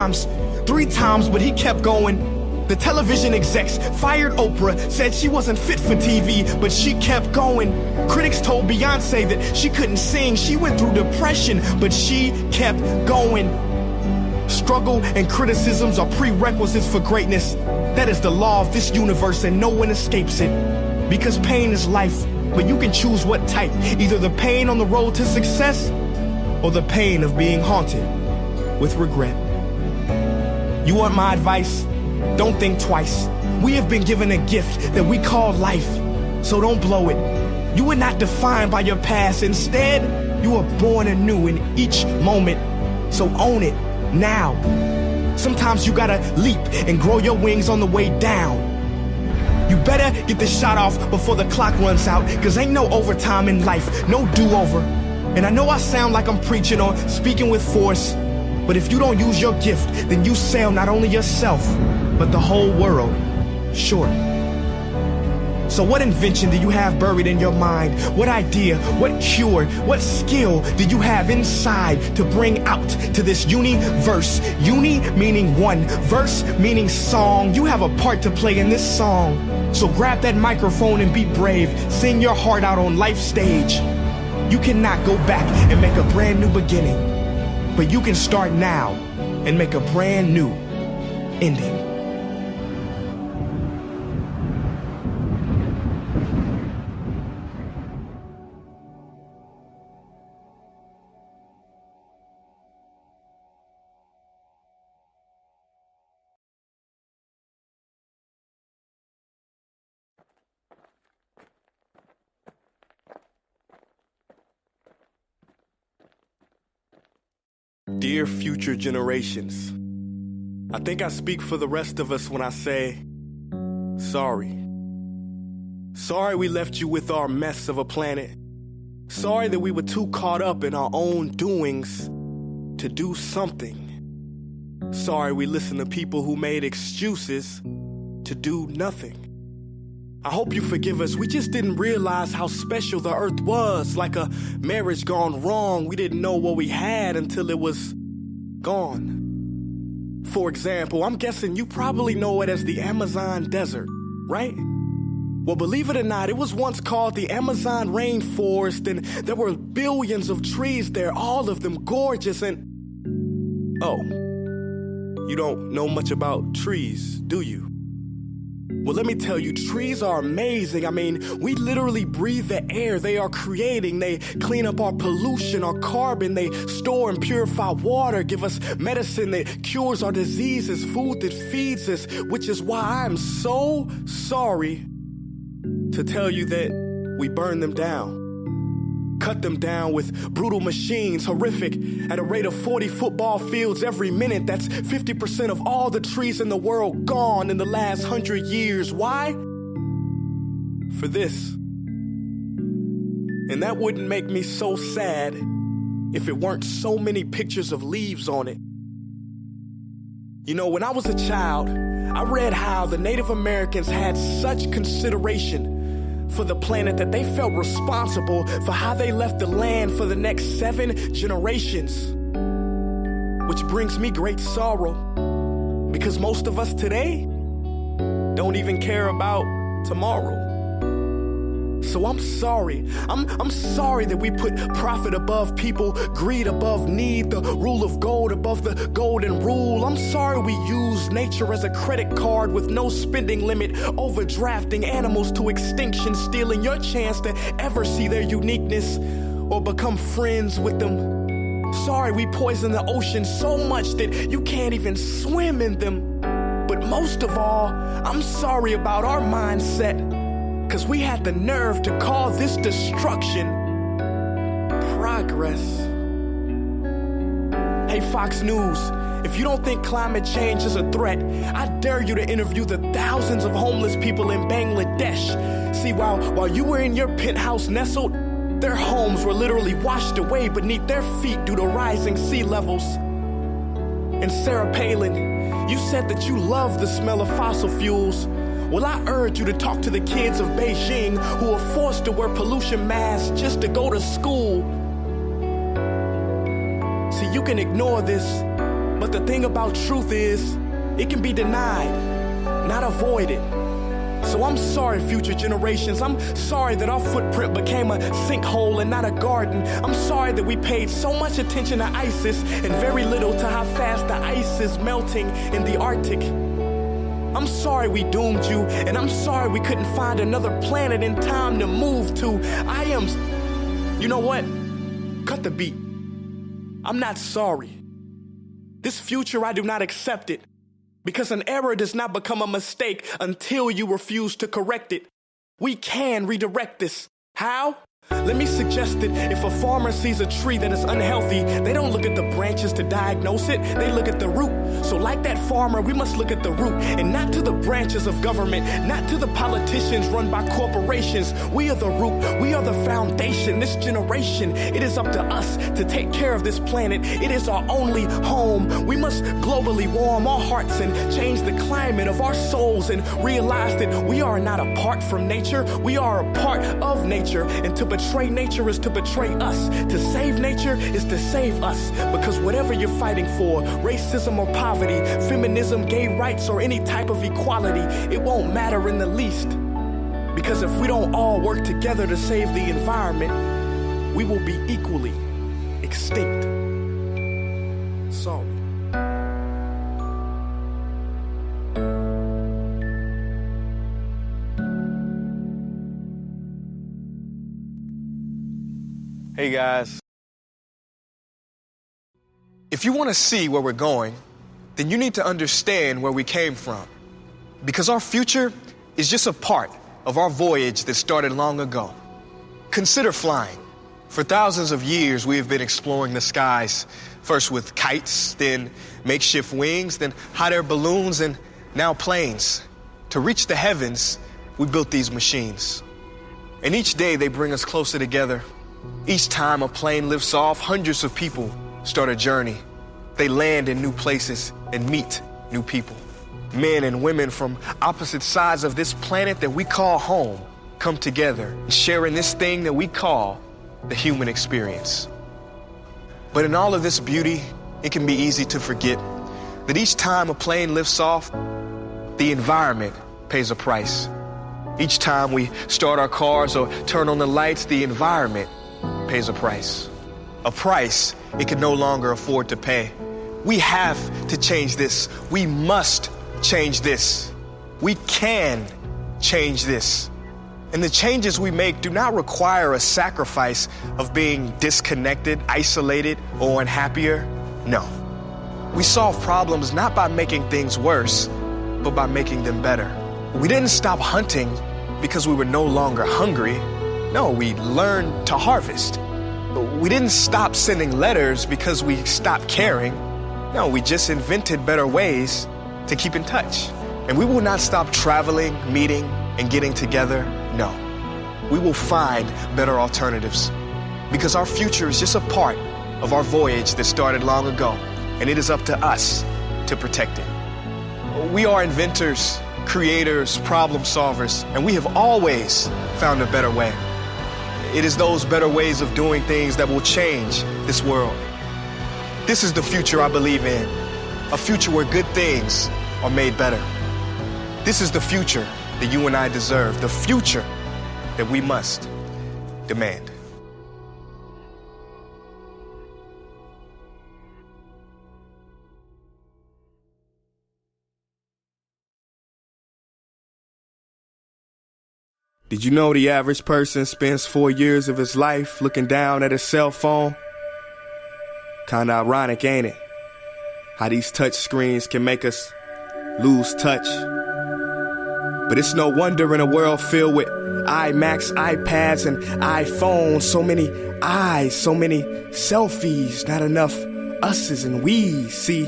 Three times, but he kept going. The television execs fired Oprah, said she wasn't fit for TV, but she kept going. Critics told Beyonce that she couldn't sing, she went through depression, but she kept going. Struggle and criticisms are prerequisites for greatness. That is the law of this universe and no one escapes it. Because pain is life, but you can choose what type. Either the pain on the road to success, or the pain of being haunted with regret. You want my advice? Don't think twice. We have been given a gift that we call life, so don't blow it. You were not defined by your past. Instead, you were born anew in each moment, so own it now. Sometimes you gotta leap and grow your wings on the way down. You better get the shot off before the clock runs out, cause ain't no overtime in life, no do-over. And I know I sound like I'm preaching or speaking with force, but if you don't use your gift, then you sell not only yourself, but the whole world short. So what invention do you have buried in your mind? What idea, what cure, what skill do you have inside to bring out to this universe? Uni meaning one, verse meaning song. You have a part to play in this song. So grab that microphone and be brave. Sing your heart out on life's stage. You cannot go back and make a brand new beginning, but you can start now and make a brand new ending. Dear future generations, I think I speak for the rest of us when I say, sorry. Sorry we left you with our mess of a planet. Sorry that we were too caught up in our own doings to do something. Sorry we listened to people who made excuses to do nothing. I hope you forgive us. We just didn't realize how special the earth was. Like a marriage gone wrong. We didn't know what we had until it was gone. For example, I'm guessing you probably know it as the Amazon desert, right? Well, believe it or not, it was once called the Amazon rainforest, and there were billions of trees there, all of them gorgeous. And oh, you don't know much about trees, do you? Well, let me tell you, trees are amazing. I mean, we literally breathe the air they are creating. They clean up our pollution, our carbon. They store and purify water, give us medicine that cures our diseases, food that feeds us, which is why I'm so sorry to tell you that we burn them down. Cut them down with brutal machines, horrific, at a rate of 40 football fields every minute. That's 50% of all the trees in the world gone in the last 100 years. Why? For this. And that wouldn't make me so sad if it weren't so many pictures of leaves on it. You know, when I was a child, I read how the Native Americans had such consideration for the planet that they felt responsible for how they left the land for the next 7 generations. Which brings me great sorrow, because most of us today don't even care about tomorrow. So I'm sorry. I'm sorry that we put profit above people, greed above need, the rule of gold above the golden rule. I'm sorry we use nature as a credit card with no spending limit, overdrafting animals to extinction, stealing your chance to ever see their uniqueness or become friends with them. Sorry we poison the ocean so much that you can't even swim in them. But most of all, I'm sorry about our mindset, 'cause we had the nerve to call this destruction progress. Hey Fox News, if you don't think climate change is a threat, I dare you to interview the thousands of homeless people in Bangladesh. See, while you were in your penthouse nestled, their homes were literally washed away beneath their feet due to rising sea levels. And Sarah Palin, you said that you love the smell of fossil fuels. Well, I urge you to talk to the kids of Beijing who are forced to wear pollution masks just to go to school. See, you can ignore this, But the thing about truth is, it can be denied, not avoided. So I'm sorry, future generations. I'm sorry that our footprint became a sinkhole and not a garden. I'm sorry that we paid so much attention to ISIS and very little to how fast the ice is melting in the Arctic. I'm sorry we doomed you, and I'm sorry we couldn't find another planet in time to move to. You know what? Cut the beat. I'm not sorry. This future, I do not accept it. Because an error does not become a mistake until you refuse to correct it. We can redirect this. How? Let me suggest that if a farmer sees a tree that is unhealthy, they don't look at the branches to diagnose it, they look at the root. So like that farmer, we must look at the root and not to the branches of government, not to the politicians run by corporations. We are the root, we are the foundation. This generation, it is up to us to take care of this planet. It is our only home. We must globally warm our hearts and change the climate of our souls and realize that we are not apart from nature, we are a part of nature. And to betray nature is to betray us. To save nature is to save us. Because whatever you're fighting for, racism or poverty, feminism, gay rights, or any type of equality, it won't matter in the least. Because if we don't all work together to save the environment, we will be equally extinct. Sorry. Hey guys. If you want to see where we're going, then you need to understand where we came from. Because our future is just a part of our voyage that started long ago. Consider flying. For thousands of years, we have been exploring the skies, first with kites, then makeshift wings, then hot air balloons, and now planes. To reach the heavens, we built these machines. And each day they bring us closer together. Each time a plane lifts off, hundreds of people start a journey. They land in new places and meet new people. Men and women from opposite sides of this planet that we call home come together, sharing this thing that we call the human experience. But in all of this beauty, it can be easy to forget that each time a plane lifts off, the environment pays a price. Each time we start our cars or turn on the lights, the environment pays a price. A price it can no longer afford to pay. We have to change this. We must change this. We can change this. And the changes we make do not require a sacrifice of being disconnected, isolated, or unhappier. No. We solve problems not by making things worse, but by making them better. We didn't stop hunting because we were no longer hungry. No, we learned to harvest. We didn't stop sending letters because we stopped caring. No, we just invented better ways to keep in touch. And we will not stop traveling, meeting, and getting together. No, we will find better alternatives because our future is just a part of our voyage that started long ago, and it is up to us to protect it. We are inventors, creators, problem solvers, and we have always found a better way. It is those better ways of doing things that will change this world. This is the future I believe in, a future where good things are made better. This is the future that you and I deserve, the future that we must demand. Did you know the average person spends 4 years of his life looking down at his cell phone? Kinda ironic, ain't it? How these touch screens can make us lose touch. But it's no wonder in a world filled with iMacs, iPads, and iPhones, so many eyes, so many selfies, not enough us's and we's. See,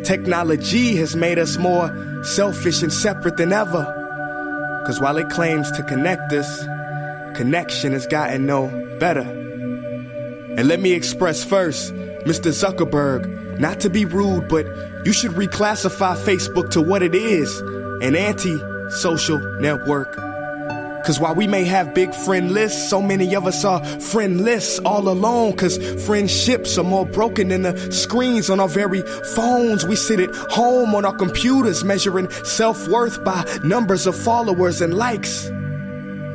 technology has made us more selfish and separate than ever. Because while it claims to connect us, connection has gotten no better. And let me express first, Mr. Zuckerberg, not to be rude, but you should reclassify Facebook to what it is, an anti-social network. Cause while we may have big friend lists, so many of us are friendless all alone. Cause friendships are more broken than the screens on our very phones. We sit at home on our computers measuring self-worth by numbers of followers and likes.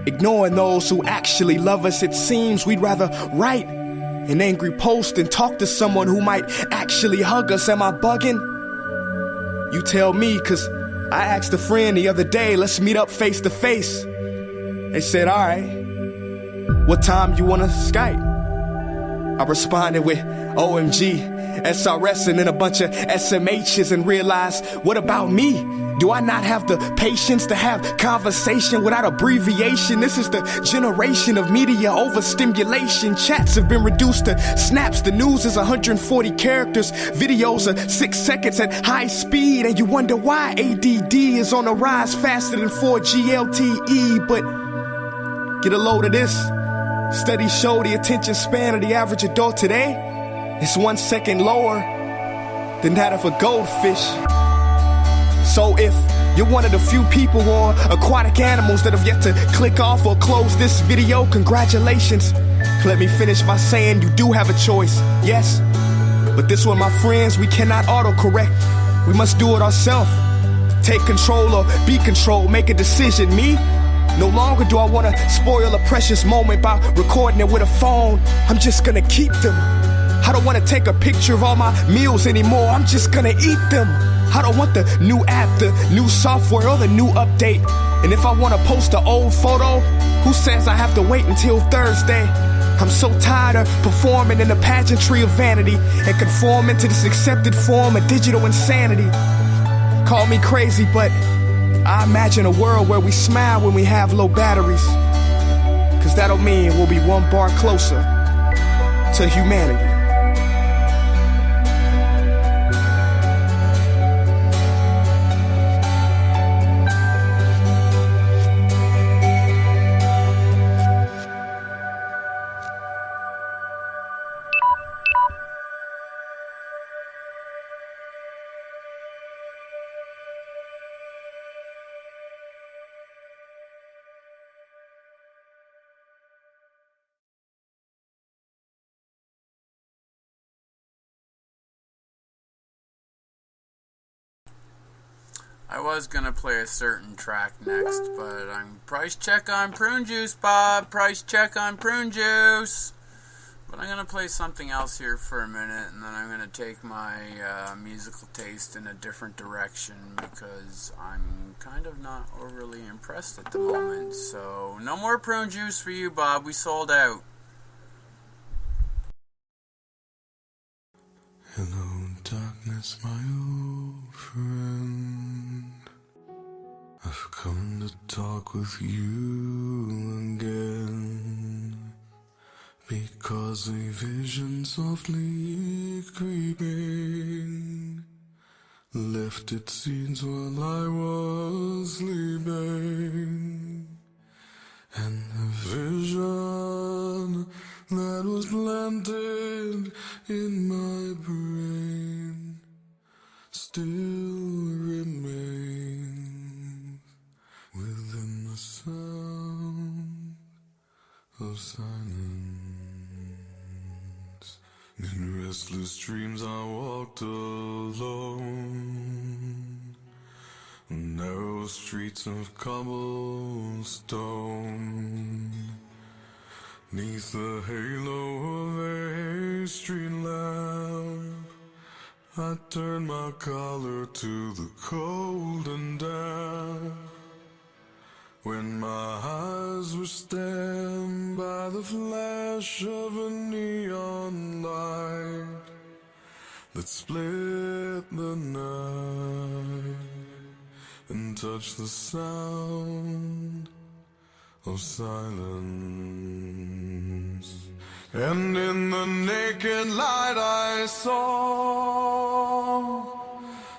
Ignoring those who actually love us, it seems we'd rather write an angry post and talk to someone who might actually hug us. Am I bugging? You tell me, cause I asked a friend the other day, let's meet up face to face. They said, alright, what time you wanna Skype? I responded with OMG, SRS, and then a bunch of SMHs and realized, what about me? Do I not have the patience to have conversation without abbreviation? This is the generation of media overstimulation. Chats have been reduced to snaps. The news is 140 characters. Videos are 6 seconds at high speed. And you wonder why ADD is on the rise faster than 4G LTE. But get a load of this. Studies show the attention span of the average adult today is 1 second lower than that of a goldfish. So if you're one of the few people or aquatic animals that have yet to click off or close this video, congratulations. Let me finish by saying you do have a choice, yes. But this one, my friends, we cannot autocorrect. We must do it ourselves. Take control or be controlled, make a decision. Me? No longer do I want to spoil a precious moment by recording it with a phone. I'm just gonna keep them. I don't want to take a picture of all my meals anymore. I'm just gonna eat them. I don't want the new app, the new software, or the new update. And if I want to post an old photo, who says I have to wait until Thursday? I'm so tired of performing in the pageantry of vanity and conforming to this accepted form of digital insanity. Call me crazy, but I imagine a world where we smile when we have low batteries. Cause that'll mean we'll be one bar closer to humanity. I was gonna play a certain track next, but I'm price check on prune juice, Bob. Price check on prune juice. But I'm gonna play something else here for a minute, and then I'm gonna take my musical taste in a different direction because I'm kind of not overly impressed at the moment. So no more prune juice for you, Bob. We sold out. Hello, darkness, my old friend. I've come to talk with you again, because a vision softly creeping left its seeds while I was sleeping, and the vision that was planted in my brain still remains within the sound of silence. In restless dreams I walked alone, narrow streets of cobblestone, 'neath the halo of a street lamp, I turned my collar to the cold and damp, when my eyes were stabbed by the flash of a neon light that split the night and touched the sound of silence. And in the naked light I saw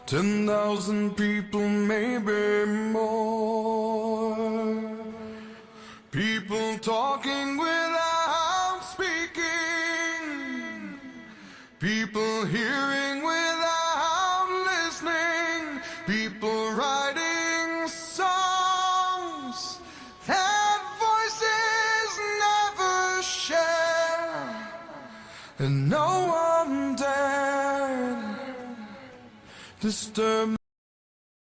10,000 people, maybe more, people talking without speaking, people hearing without listening, people writing songs that and no one dared disturb